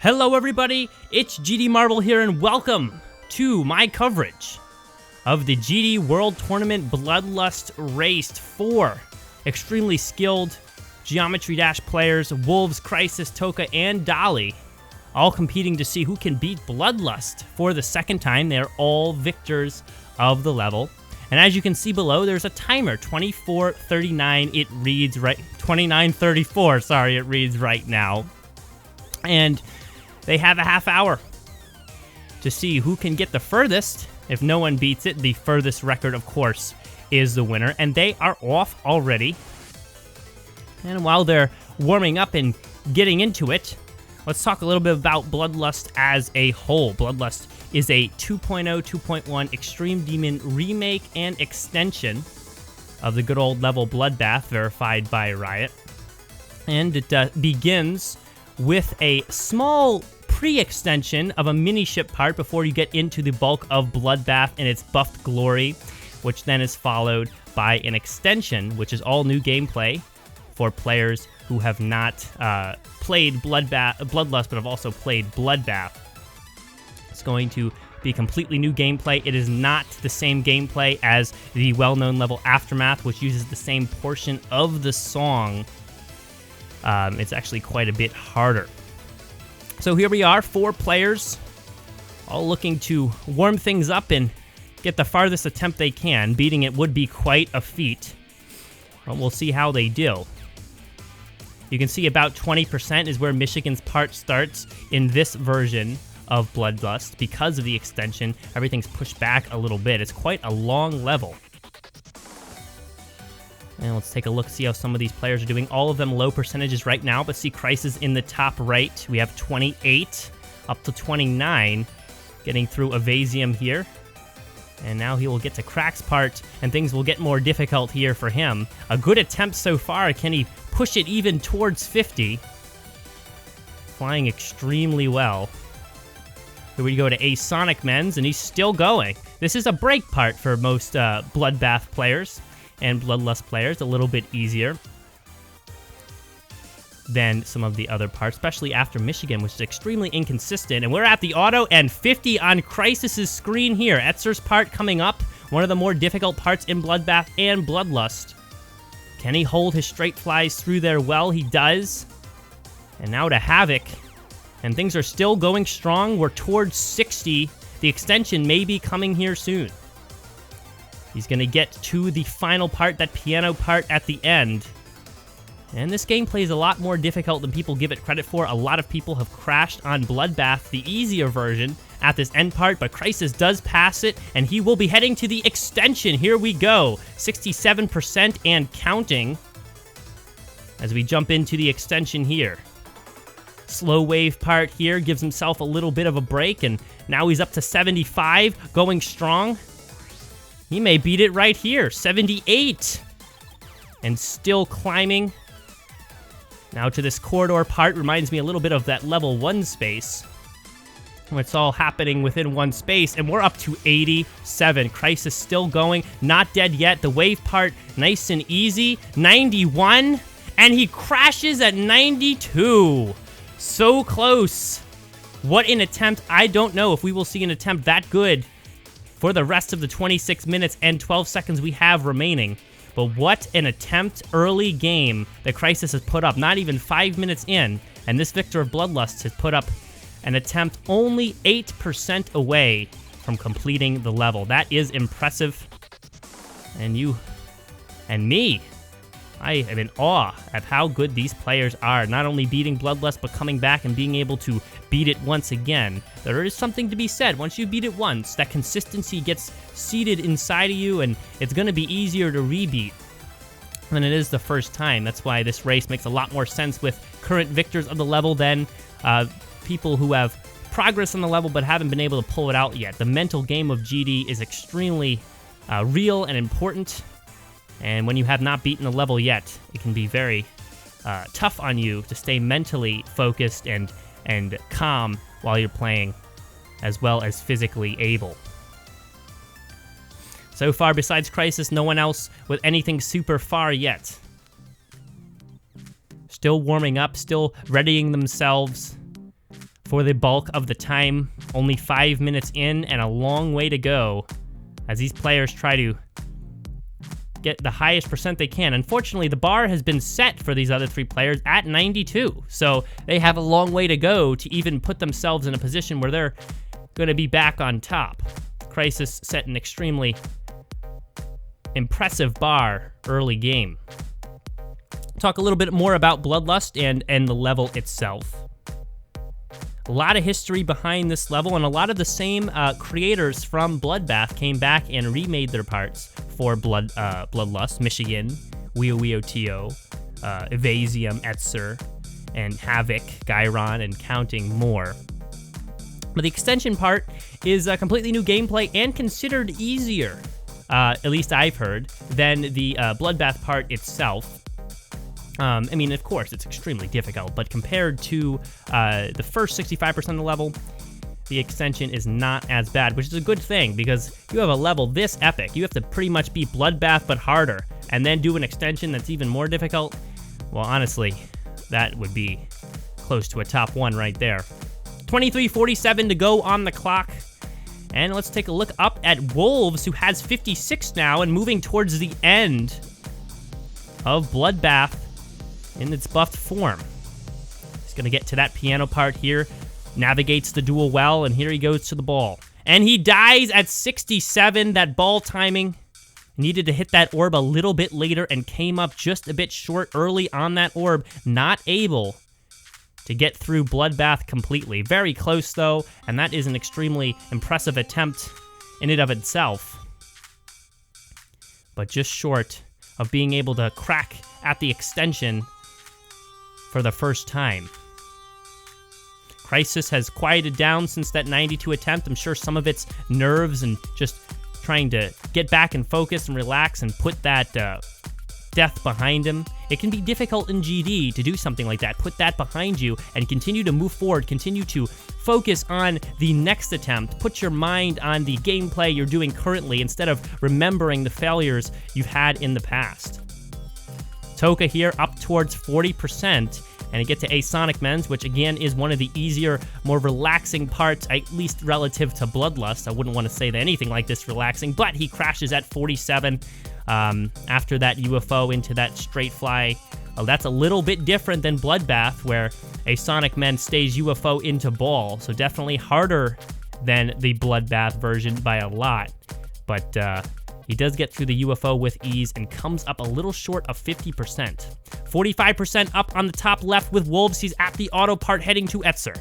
Hello everybody, it's GD Marble here and welcome to my coverage of the GD World Tournament Bloodlust race. 4 extremely skilled Geometry Dash players, Wolves, Crisis, Toka, and Dolly, all competing to see who can beat Bloodlust for the second time. They're all victors of the level. And as you can see below, there's a timer, 24:39, it reads right, 29:34, sorry, it reads right now. And they have a half hour to see who can get the furthest. If no one beats it, the furthest record, of course, is the winner. And they are off already. And while they're warming up and getting into it, let's talk a little bit about Bloodlust as a whole. Bloodlust is a 2.0, 2.1 Extreme Demon remake and extension of the good old level Bloodbath, verified by Riot. And it begins with a small pre-extension of a mini-ship part before you get into the bulk of Bloodbath and its buffed glory, which then is followed by an extension, which is all new gameplay for players who have not played Bloodlust, but have also played Bloodbath. It's going to be completely new gameplay. It is not the same gameplay as the well-known level Aftermath, which uses the same portion of the song. It's actually quite a bit harder. So here we are, 4 players, all looking to warm things up and get the farthest attempt they can. Beating it would be quite a feat. Well, we'll see how they do. You can see about 20% is where Michigan's part starts in this version of Bloodlust. Because of the extension, everything's pushed back a little bit. It's quite a long level. And let's take a look, see how some of these players are doing. All of them low percentages right now, but see Crisis in the top right. We have 28 up to 29 getting through Evasium here. And now he will get to Crack's part, and things will get more difficult here for him. A good attempt so far. Can he push it even towards 50? Flying extremely well. Here we go to A Sonic Men's, and he's still going. This is a break part for most Bloodbath players. And Bloodlust players, a little bit easier than some of the other parts, especially after Michigan, which is extremely inconsistent. And we're at the auto, and 50 on Crisis's screen here. Etzer's part coming up, one of the more difficult parts in Bloodbath and Bloodlust. Can he hold his straight flies through there? Well, he does. And now to Havoc, and things are still going strong. We're towards 60. The extension may be coming here soon. He's going to get to the final part, that piano part at the end. And this gameplay is a lot more difficult than people give it credit for. A lot of people have crashed on Bloodbath, the easier version, at this end part, but Crisis does pass it, and he will be heading to the extension. Here we go. 67% and counting as we jump into the extension here. Slow wave part here gives himself a little bit of a break, and now he's up to 75, going strong. He may beat it right here, 78. And still climbing. Now to this corridor part, reminds me a little bit of that level 1 space. It's all happening within one space, and we're up to 87. Crisis still going, not dead yet. The wave part, nice and easy. 91, and he crashes at 92. So close. What an attempt. I don't know if we will see an attempt that good for the rest of the 26 minutes and 12 seconds we have remaining. But what an attempt early game that Crisis has put up, not even 5 minutes in, and this victor of Bloodlust has put up an attempt only 8% away from completing the level. That is impressive. And you and me, I am in awe at how good these players are, not only beating Bloodlust, but coming back and being able to beat it once again. There is something to be said. Once you beat it once, that consistency gets seated inside of you, and it's going to be easier to rebeat than it is the first time. That's why this race makes a lot more sense with current victors of the level than people who have progress on the level but haven't been able to pull it out yet. The mental game of GD is extremely real and important. And when you have not beaten the level yet, it can be very tough on you to stay mentally focused and calm while you're playing, as well as physically able. So far, besides Crisis, no one else with anything super far yet. Still warming up, still readying themselves for the bulk of the time. Only 5 minutes in and a long way to go as these players try to get the highest percent they can. Unfortunately, the bar has been set for these other 3 players at 92, so they have a long way to go to even put themselves in a position where they're going to be back on top. Crisis set an extremely impressive bar early game. Talk a little bit more about Bloodlust and the level itself. A lot of history behind this level, and a lot of the same creators from Bloodbath came back and remade their parts for Bloodlust, Michigan, Wio, Evasium, Etzer, and Havoc, Gyron, and counting more. But the extension part is a completely new gameplay and considered easier, at least I've heard, than the Bloodbath part itself. I mean, of course, it's extremely difficult, but compared to the first 65% of the level, the extension is not as bad, which is a good thing, because you have a level this epic. You have to pretty much beat Bloodbath, but harder, and then do an extension that's even more difficult. Well, honestly, that would be close to a top 1 right there. 23:47 to go on the clock. And let's take a look up at Wolves, who has 56 now, and moving towards the end of Bloodbath in its buffed form. He's going to get to that piano part here, navigates the duel well, and here he goes to the ball. And he dies at 67. That ball timing, needed to hit that orb a little bit later and came up just a bit short early on that orb. Not able to get through Bloodbath completely. Very close, though, and that is an extremely impressive attempt in and of itself. But just short of being able to crack at the extension for the first time. Crisis has quieted down since that 92 attempt. I'm sure some of it's nerves and just trying to get back and focus and relax and put that death behind him. It can be difficult in GD to do something like that. Put that behind you and continue to move forward. Continue to focus on the next attempt. Put your mind on the gameplay you're doing currently instead of remembering the failures you've had in the past. Toka here up towards 40%. And get to Asonic Men's, which again is one of the easier, more relaxing parts, at least relative to Bloodlust. I wouldn't want to say that anything like this relaxing, but he crashes at 47 after that UFO into that straight fly. Oh, that's a little bit different than Bloodbath, where Asonic Men stays UFO into ball, so definitely harder than the Bloodbath version by a lot. But he does get through the UFO with ease and comes up a little short of 50%. 45% up on the top left with Wolves. He's at the auto part heading to Etzer.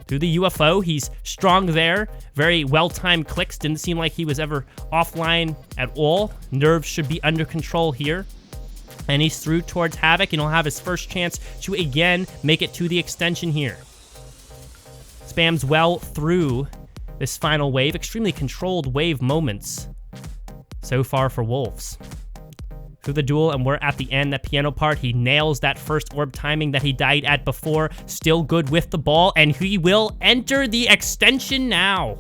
Through the UFO, he's strong there. Very well-timed clicks. Didn't seem like he was ever offline at all. Nerves should be under control here. And he's through towards Havoc, and he'll have his first chance to again make it to the extension here. Spams well through this final wave. Extremely controlled wave moments so far for Wolves. Through the duel, and we're at the end, that piano part. He nails that first orb timing that he died at before. Still good with the ball, and he will enter the extension now.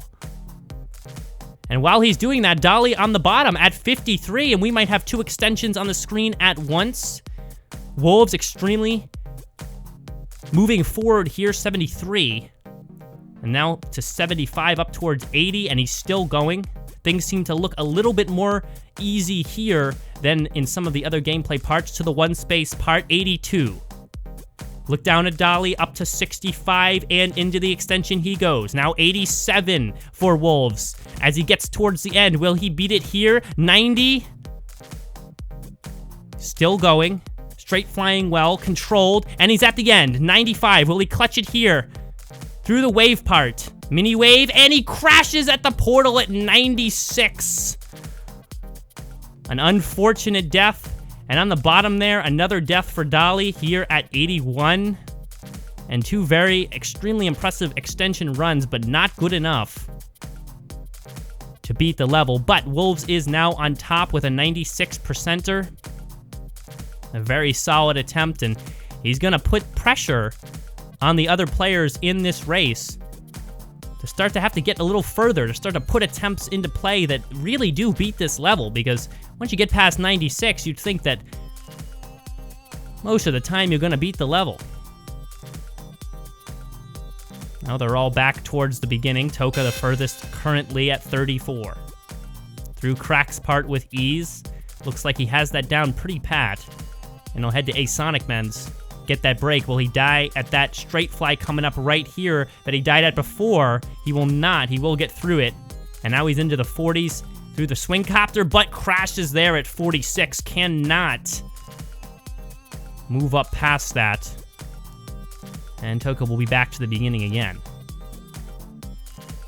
And while he's doing that, Dolly on the bottom at 53, and we might have 2 extensions on the screen at once. Wolves extremely moving forward here, 73. And now to 75, up towards 80, and he's still going. Things seem to look a little bit more easy here than in some of the other gameplay parts. To the one space part, 82. Look down at Dolly, up to 65, and into the extension he goes. Now 87 for Wolves. As he gets towards the end, will he beat it here? 90. Still going. Straight flying well, controlled, and he's at the end. 95, will he clutch it here? Through the wave part. Mini wave, and he crashes at the portal at 96. An unfortunate death. And on the bottom there, another death for Dolly here at 81. And 2 very extremely impressive extension runs, but not good enough to beat the level. But Wolves is now on top with a 96%er. A very solid attempt, and he's going to put pressure on the other players in this race to start to have to get a little further, to start to put attempts into play that really do beat this level, because once you get past 96, you'd think that most of the time you're going to beat the level. Now they're all back towards the beginning. Toka the furthest currently at 34. Through Crack's part with ease. Looks like he has that down pretty pat. And he'll head to Asonic Men's. Get that break. Will he die at that straight fly coming up right here that he died at before? He will not. He will get through it. And now he's into the 40s through the swing copter, but crashes there at 46. Cannot move up past that. And Toka will be back to the beginning again.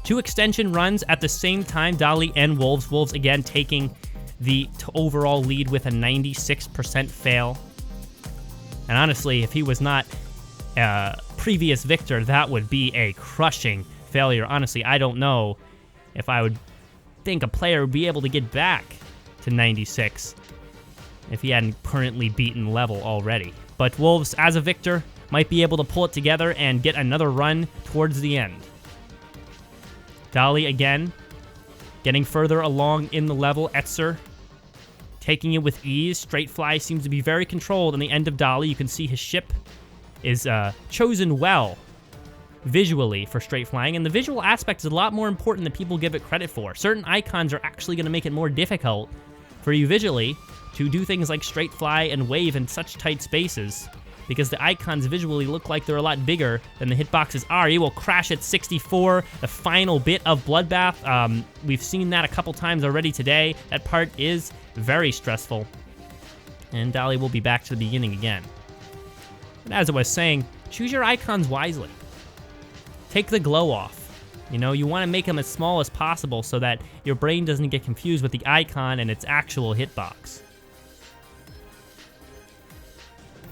2 extension runs at the same time, Dali and Wolves. Wolves again taking the overall lead with a 96% fail. And honestly, if he was not a previous victor, that would be a crushing failure. Honestly, I don't know if I would think a player would be able to get back to 96 if he hadn't currently beaten level already. But Wolves, as a victor, might be able to pull it together and get another run towards the end. Dali again, getting further along in the level. Etzer taking it with ease. Straight fly seems to be very controlled. On the end of Dali, you can see his ship is chosen well visually for straight flying, and the visual aspect is a lot more important than people give it credit for. Certain icons are actually going to make it more difficult for you visually to do things like straight fly and wave in such tight spaces, because the icons visually look like they're a lot bigger than the hitboxes are. He will crash at 64, the final bit of Bloodbath. We've seen that a couple times already today. That part is very stressful. And Dali will be back to the beginning again. And as I was saying, choose your icons wisely. Take the glow off. You know, you want to make them as small as possible so that your brain doesn't get confused with the icon and its actual hitbox.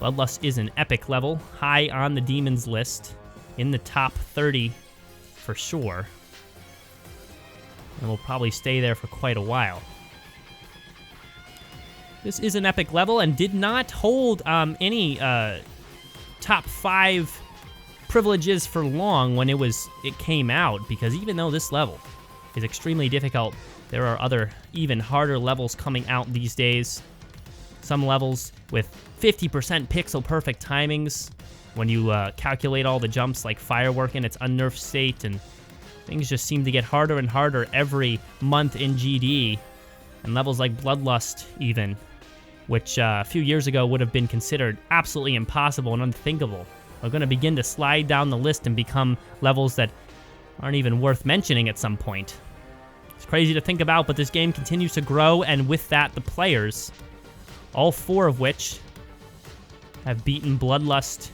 Bloodlust is an epic level, high on the demons list, in the top 30 for sure. And will probably stay there for quite a while. This is an epic level and did not hold any top 5 privileges for long when it came out, because even though this level is extremely difficult, there are other even harder levels coming out these days. Some levels with 50% pixel perfect timings when you calculate all the jumps, like Firework in its unnerfed state, and things just seem to get harder and harder every month in GD. And levels like Bloodlust even, which a few years ago would have been considered absolutely impossible and unthinkable, are going to begin to slide down the list and become levels that aren't even worth mentioning at some point. It's crazy to think about, but this game continues to grow, and with that, the players, all 4 of which have beaten Bloodlust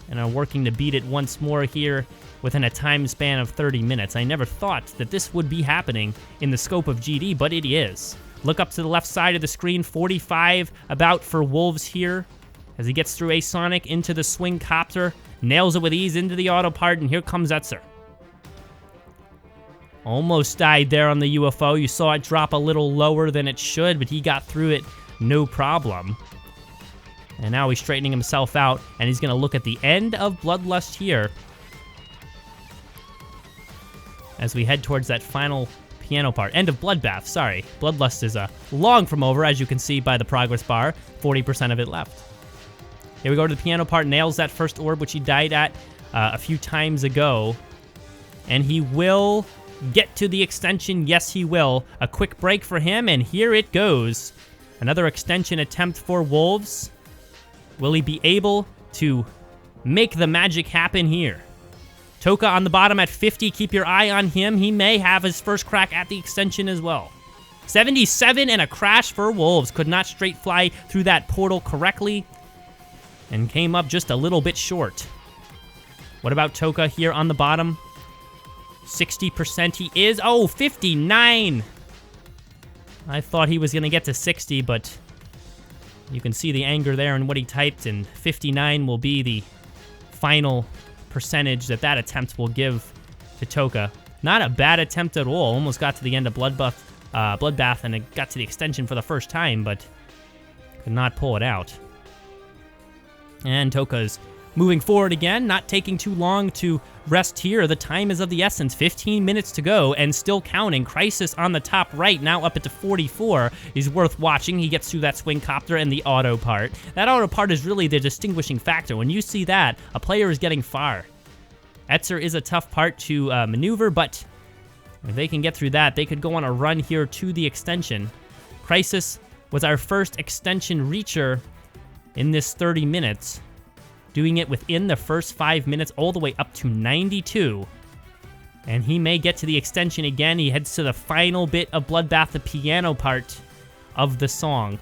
and are working to beat it once more here within a time span of 30 minutes. I never thought that this would be happening in the scope of GD, but it is. Look up to the left side of the screen, 45 about for Wolves here, as he gets through Asonic into the swing copter, nails it with ease into the auto part, and here comes Etzer. Almost died there on the UFO. You saw it drop a little lower than it should, but he got through it no problem. And now he's straightening himself out, and he's going to look at the end of Bloodlust here as we head towards that final piano part. End of Bloodbath, sorry. Bloodlust is long from over, as you can see by the progress bar. 40% of it left. Here we go to the piano part. Nails that first orb, which he died at a few times ago. And he will get to the extension. Yes, he will. A quick break for him, and here it goes. Another extension attempt for Wolves. Will he be able to make the magic happen here? Toka on the bottom at 50. Keep your eye on him. He may have his first crack at the extension as well. 77 and a crash for Wolves. Could not straight fly through that portal correctly and came up just a little bit short. What about Toka here on the bottom? 60% he is. Oh, 59! I thought he was going to get to 60, but you can see the anger there in what he typed, and 59 will be the final percentage that attempt will give to Toka. Not a bad attempt at all. Almost got to the end of Bloodbath, and it got to the extension for the first time, but could not pull it out. And Toka's moving forward again, not taking too long to rest here. The time is of the essence. 15 minutes to go and still counting. Crisis on the top right, now up at 44, is worth watching. He gets through that swing copter and the auto part. That auto part is really the distinguishing factor. When you see that, a player is getting far. Etzer is a tough part to maneuver, but if they can get through that, they could go on a run here to the extension. Crisis was our first extension reacher in this 30 minutes, doing it within the first 5 minutes all the way up to 92. And he may get to the extension again. He heads to the final bit of Bloodbath, the piano part of the song.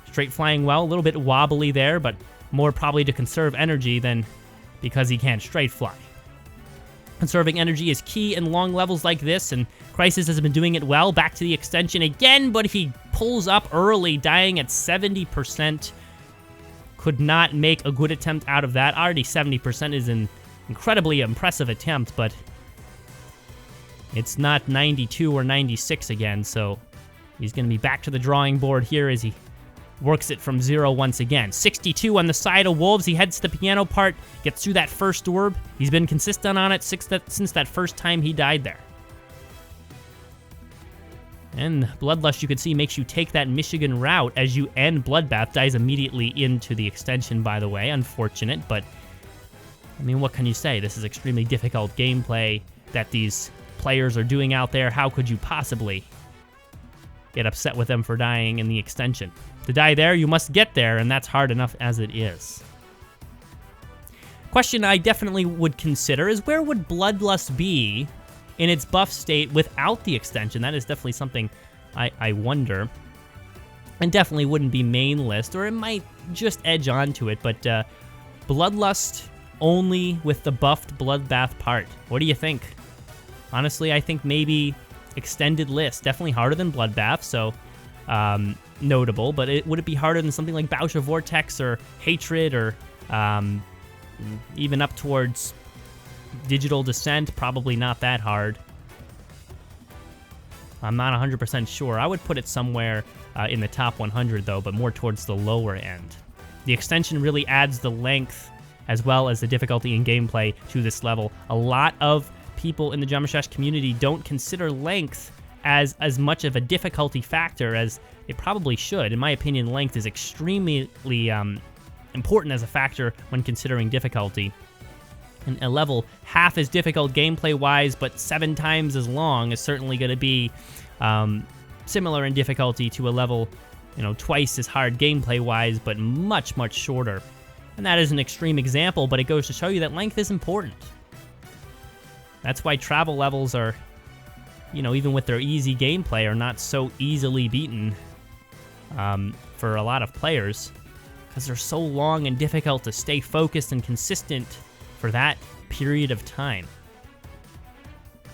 Straight flying well, a little bit wobbly there, but more probably to conserve energy than because he can't straight fly. Conserving energy is key in long levels like this, and Crisis has been doing it well. Back to the extension again, but he pulls up early, dying at 70%. Could not make a good attempt out of that. Already 70% is an incredibly impressive attempt, but it's not 92 or 96 again, so he's going to be back to the drawing board here as he works it from 0 once again. 62 on the side of Wolves. He heads to the piano part, gets through that first orb. He's been consistent on it since that first time he died there. And Bloodlust, you can see, makes you take that Michigan route as you end Bloodbath. Dies immediately into the extension, by the way. Unfortunate, but I mean, what can you say? This is extremely difficult gameplay that these players are doing out there. How could you possibly get upset with them for dying in the extension? To die there, you must get there, and that's hard enough as it is. Question I definitely would consider is, where would Bloodlust be in its buff state without the extension? That is definitely something I wonder. And definitely wouldn't be main list, or it might just edge onto it, but Bloodlust only with the buffed Bloodbath part. What do you think? Honestly, I think maybe extended list. Definitely harder than Bloodbath, so notable, but would it be harder than something like Bausha Vortex or Hatred or even up towards Digital Descent? Probably not that hard. I'm not 100% sure. I would put it somewhere in the top 100 though, but more towards the lower end. The extension really adds the length as well as the difficulty in gameplay to this level. A lot of people in the Jamashash community don't consider length as much of a difficulty factor as it probably should. In my opinion, length is extremely important as a factor when considering difficulty. And a level half as difficult gameplay-wise, but 7 times as long is certainly going to be similar in difficulty to a level, twice as hard gameplay-wise, but much, much shorter. And that is an extreme example, but it goes to show you that length is important. That's why travel levels are, even with their easy gameplay, are not so easily beaten for a lot of players, because they're so long and difficult to stay focused and consistent for that period of time.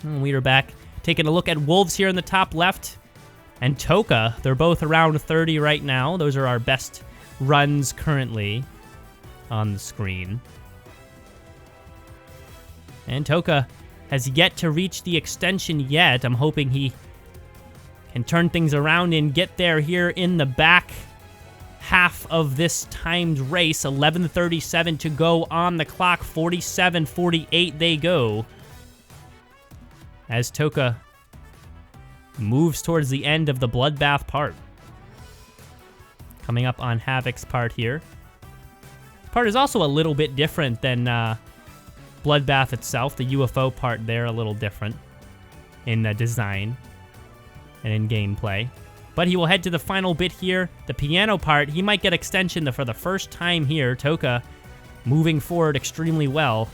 And we are back taking a look at Wolves here in the top left, and Toka. They're both around 30 right now. Those are our best runs currently on the screen. And Toka has yet to reach the extension yet. I'm hoping he can turn things around and get there here in the back half of this timed race. 11:37 to go on the clock. 47:48 they go, as Toka moves towards the end of the Bloodbath part. Coming up on Havoc's part here. Part is also a little bit different than Bloodbath itself. The UFO part there a little different in design and in gameplay. But he will head to the final bit here, the piano part. He might get extension for the first time here. Toka moving forward extremely well.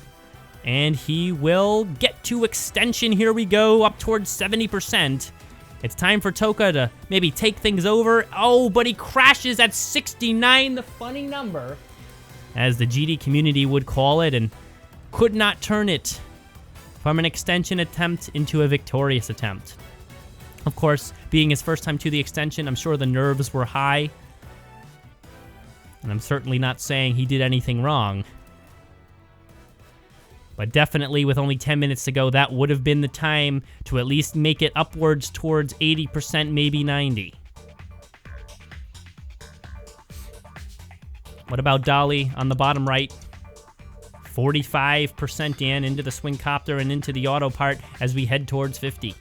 And he will get to extension. Here we go, up towards 70%. It's time for Toka to maybe take things over. Oh, but he crashes at 69, the funny number, as the GD community would call it, and could not turn it from an extension attempt into a victorious attempt. Of course, being his first time to the extension, I'm sure the nerves were high. And I'm certainly not saying he did anything wrong. But definitely, with only 10 minutes to go, that would have been the time to at least make it upwards towards 80%, maybe 90%. What about Dolly on the bottom right? 45% into the swing copter and into the auto part as we head towards 50.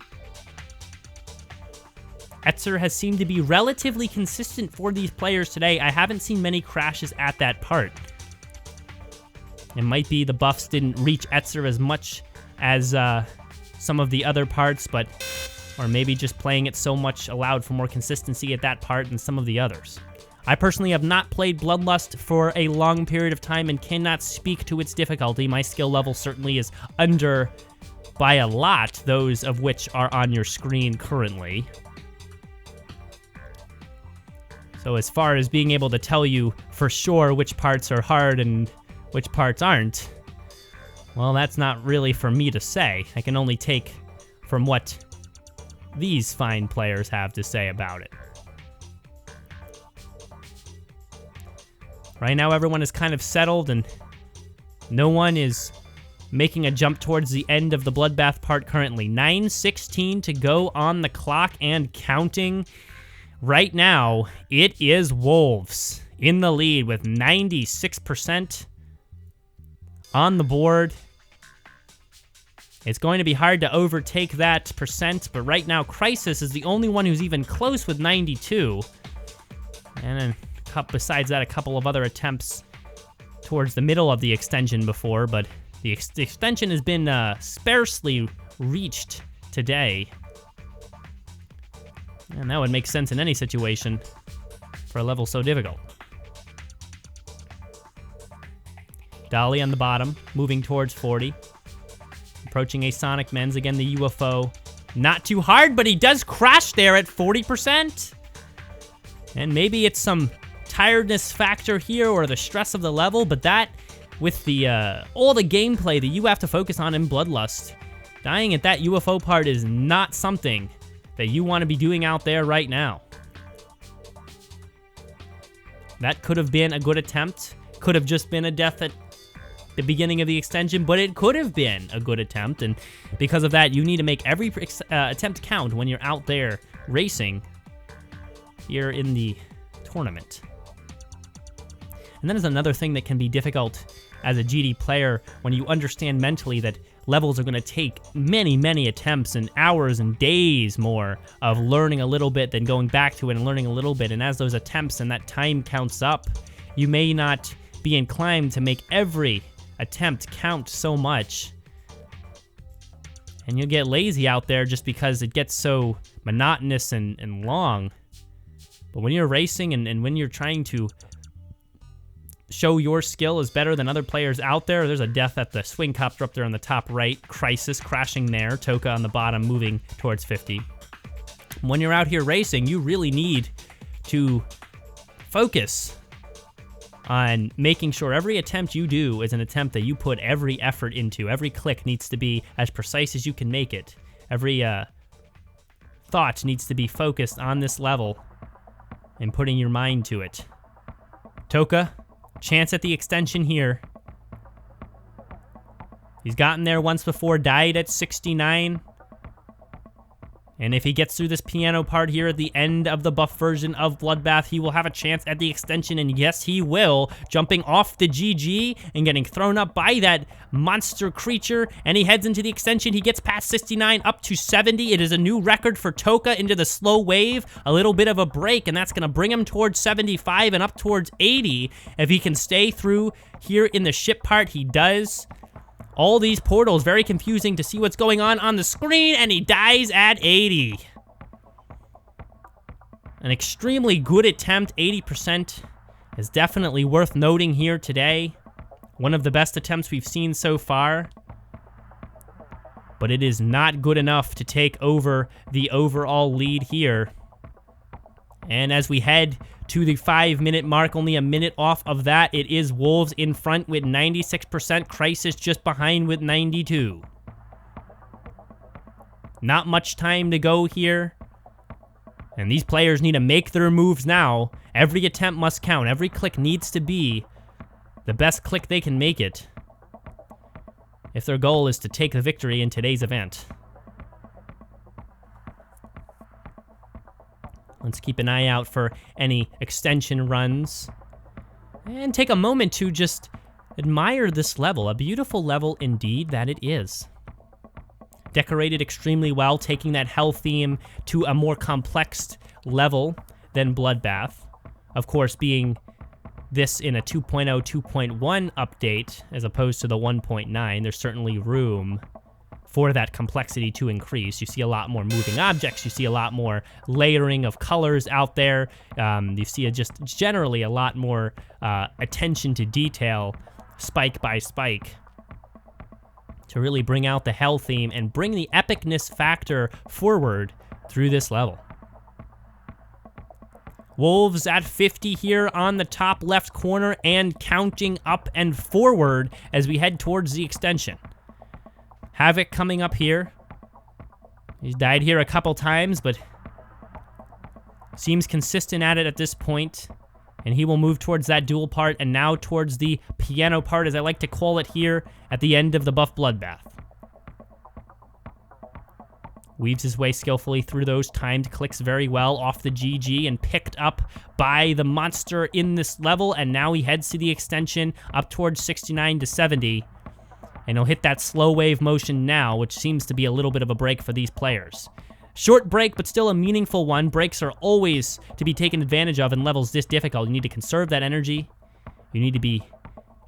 Etzer has seemed to be relatively consistent for these players today. I haven't seen many crashes at that part. It might be the buffs didn't reach Etzer as much as some of the other parts, or maybe just playing it so much allowed for more consistency at that part than some of the others. I personally have not played Bloodlust for a long period of time and cannot speak to its difficulty. My skill level certainly is under, by a lot, those of which are on your screen currently. So as far as being able to tell you for sure which parts are hard and which parts aren't, well, that's not really for me to say. I can only take from what these fine players have to say about it. Right now, everyone is kind of settled, and no one is making a jump towards the end of the Bloodbath part currently. 9:16 to go on the clock and counting. Right now, it is Wolves in the lead with 96% on the board. It's going to be hard to overtake that percent, but right now, Crisis is the only one who's even close with 92. And then, besides that, a couple of other attempts towards the middle of the extension before, but the extension has been sparsely reached today. And that would make sense in any situation for a level so difficult. Dolly on the bottom, moving towards 40. Approaching a Sonic Men's, again the UFO. Not too hard, but he does crash there at 40%. And maybe it's some tiredness factor here or the stress of the level, but that, with the all the gameplay that you have to focus on in Bloodlust, dying at that UFO part is not something that you want to be doing out there right now. That could have been a good attempt. Could have just been a death at the beginning of the extension, but it could have been a good attempt, and because of that, you need to make every attempt count when you're out there racing here in the tournament. And that is another thing that can be difficult as a GD player when you understand mentally that levels are going to take many, many attempts and hours and days more of learning a little bit than going back to it and learning a little bit. And as those attempts and that time counts up, you may not be inclined to make every attempt count so much. And you'll get lazy out there just because it gets so monotonous and long. But when you're racing and when you're trying to show your skill is better than other players out there, there's a death at the swing copter up there on the top right. Crisis crashing there. Toka on the bottom moving towards 50. When you're out here racing, you really need to focus on making sure every attempt you do is an attempt that you put every effort into. Every click needs to be as precise as you can make it. Every thought needs to be focused on this level and putting your mind to it. Toka, chance at the extension here. He's gotten there once before, died at 69. And if he gets through this piano part here at the end of the buff version of Bloodbath, he will have a chance at the extension, and yes, he will. Jumping off the GG and getting thrown up by that monster creature, and he heads into the extension. He gets past 69 up to 70. It is a new record for Toka into the slow wave. A little bit of a break, and that's going to bring him towards 75 and up towards 80. If he can stay through here in the ship part, he does. All these portals, very confusing to see what's going on the screen, and he dies at 80. An extremely good attempt, 80%, is definitely worth noting here today. One of the best attempts we've seen so far. But it is not good enough to take over the overall lead here. And as we head to the 5-minute mark, only a minute off of that, it is Wolves in front with 96%, Crisis just behind with 92. Not much time to go here. And these players need to make their moves now. Every attempt must count. Every click needs to be the best click they can make it, if their goal is to take the victory in today's event. Let's keep an eye out for any extension runs. And take a moment to just admire this level. A beautiful level indeed that it is. Decorated extremely well, taking that hell theme to a more complex level than Bloodbath. Of course, being this in a 2.0, 2.1 update as opposed to the 1.9. There's certainly room for that complexity to increase. You see a lot more moving objects. You see a lot more layering of colors out there. You see just generally a lot more attention to detail, spike by spike, to really bring out the hell theme and bring the epicness factor forward through this level. Wolves at 50 here on the top left corner and counting up and forward as we head towards the extension. Havoc coming up here. He's died here a couple times, but seems consistent at it at this point. And he will move towards that dual part and now towards the piano part, as I like to call it here, at the end of the buff bloodbath. Weaves his way skillfully through those timed clicks very well off the GG and picked up by the monster in this level. And now he heads to the extension up towards 69 to 70. And he'll hit that slow wave motion now, which seems to be a little bit of a break for these players. Short break, but still a meaningful one. Breaks are always to be taken advantage of in levels this difficult. You need to conserve that energy. You need to be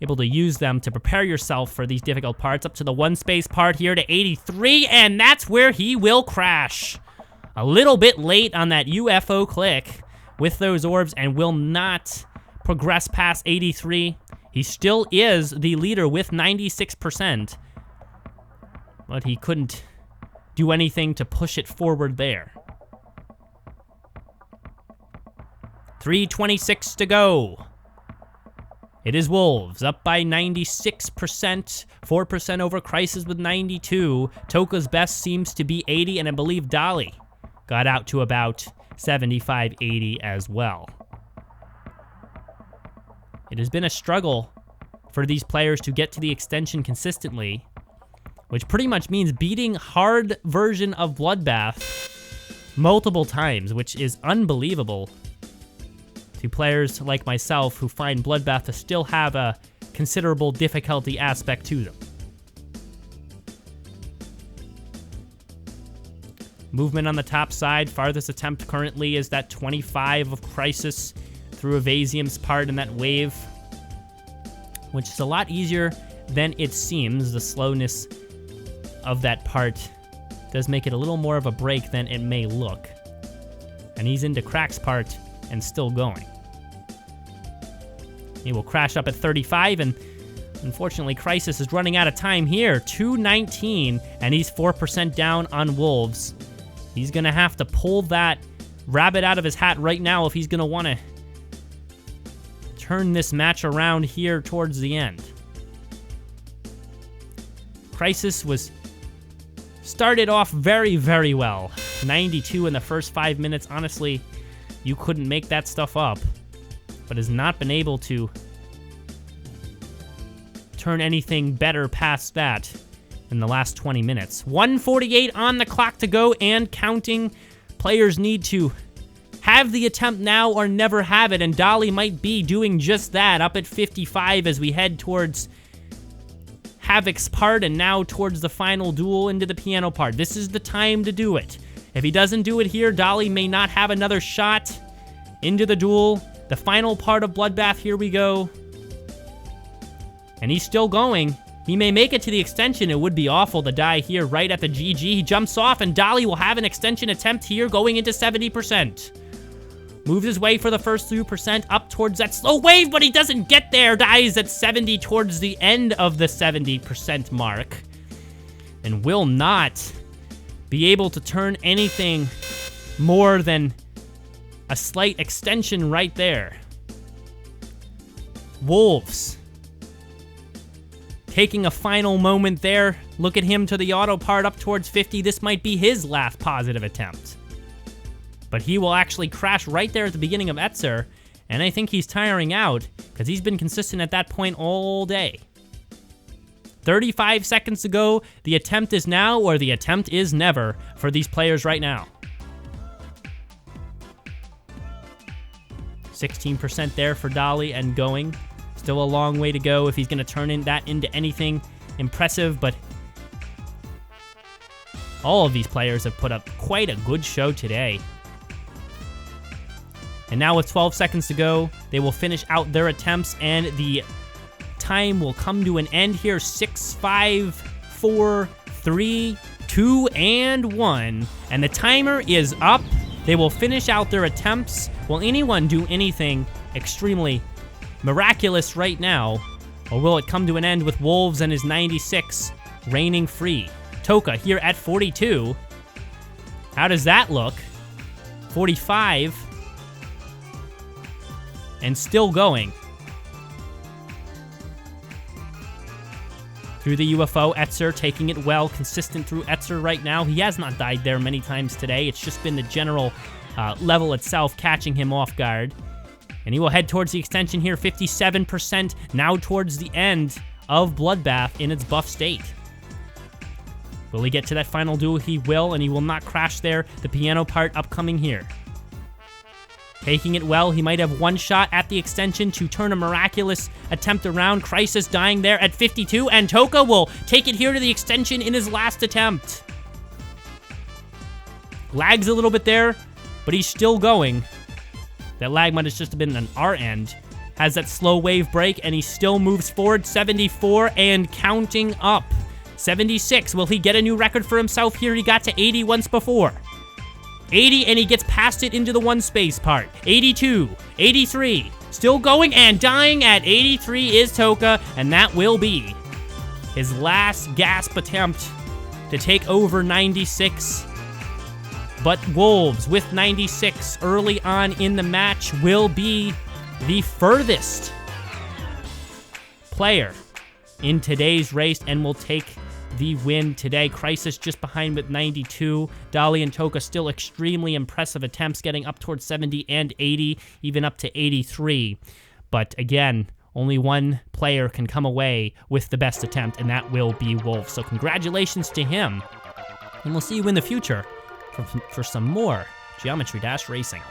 able to use them to prepare yourself for these difficult parts. Up to the one space part here to 83, and that's where he will crash. A little bit late on that UFO click with those orbs and will not progress past 83. He still is the leader with 96%, but he couldn't do anything to push it forward there. 3:26 to go. It is Wolves, up by 96%, 4% over Crisis with 92. Toka's best seems to be 80, and I believe Dolly got out to about 75, 80 as well. It has been a struggle for these players to get to the extension consistently, which pretty much means beating hard version of Bloodbath multiple times, which is unbelievable to players like myself who find Bloodbath to still have a considerable difficulty aspect to them. Movement on the top side. Farthest attempt currently is that 25 of Crisis through Evasium's part in that wave, which is a lot easier than it seems. The slowness of that part does make it a little more of a break than it may look. And he's into Crack's part and still going. He will crash up at 35, and unfortunately Crisis is running out of time here. 219, and he's 4% down on Wolves. He's gonna have to pull that rabbit out of his hat right now if he's gonna want to turn this match around here towards the end. Crisis was started off very, very well. 92 in the first 5 minutes. Honestly, you couldn't make that stuff up, but has not been able to turn anything better past that in the last 20 minutes. 1:48 on the clock to go and counting. Players need to have the attempt now or never have it, and Dolly might be doing just that, up at 55 as we head towards Havoc's part and now towards the final duel into the piano part. This is the time to do it. If he doesn't do it here, Dolly may not have another shot into the duel. The final part of Bloodbath, here we go. And he's still going. He may make it to the extension. It would be awful to die here right at the GG. He jumps off, and Dolly will have an extension attempt here going into 70%. Moves his way for the first 2% up towards that slow wave, but he doesn't get there. Dies at 70 towards the end of the 70% mark. And will not be able to turn anything more than a slight extension right there. Wolves taking a final moment there. Look at him to the auto part up towards 50. This might be his last positive attempt. But he will actually crash right there at the beginning of Etzer, and I think he's tiring out because he's been consistent at that point all day. 35 seconds to go. The attempt is now, or the attempt is never for these players right now. 16% there for Dolly and going. Still a long way to go if he's going to turn that into anything impressive, but all of these players have put up quite a good show today. And now with 12 seconds to go, They will finish out their attempts, and the time will come to an end here. 6, 5, 4, 3, 2, and 1. And the timer is up. They will finish out their attempts. Will anyone do anything extremely miraculous right now? Or will it come to an end with Wolves and his 96 reigning free? Toka here at 42. How does that look? 45. And still going. Through the UFO, Etzer taking it well, consistent through Etzer right now. He has not died there many times today. It's just been the general level itself catching him off guard. And he will head towards the extension here, 57%, now towards the end of Bloodbath in its buff state. Will he get to that final duel? He will, and he will not crash there. The piano part upcoming here. Taking it well, he might have one shot at the extension to turn a miraculous attempt around. Crisis dying there at 52, and Toka will take it here to the extension in his last attempt. Lags a little bit there, but he's still going. That lag might have just been on our end. Has that slow wave break, and he still moves forward. 74 and counting up. 76, will he get a new record for himself here? He got to 80 once before. 80, and he gets past it into the one space part. 82, 83, still going and dying at 83 is Toka, and that will be his last gasp attempt to take over 96. But Wolves with 96 early on in the match will be the furthest player in today's race and will take the win today. Crisis just behind with 92. Dali and Toka still extremely impressive attempts, getting up towards 70 and 80, even up to 83. But again, only one player can come away with the best attempt, and that will be Wolf. So congratulations to him, and we'll see you in the future for some more Geometry Dash Racing.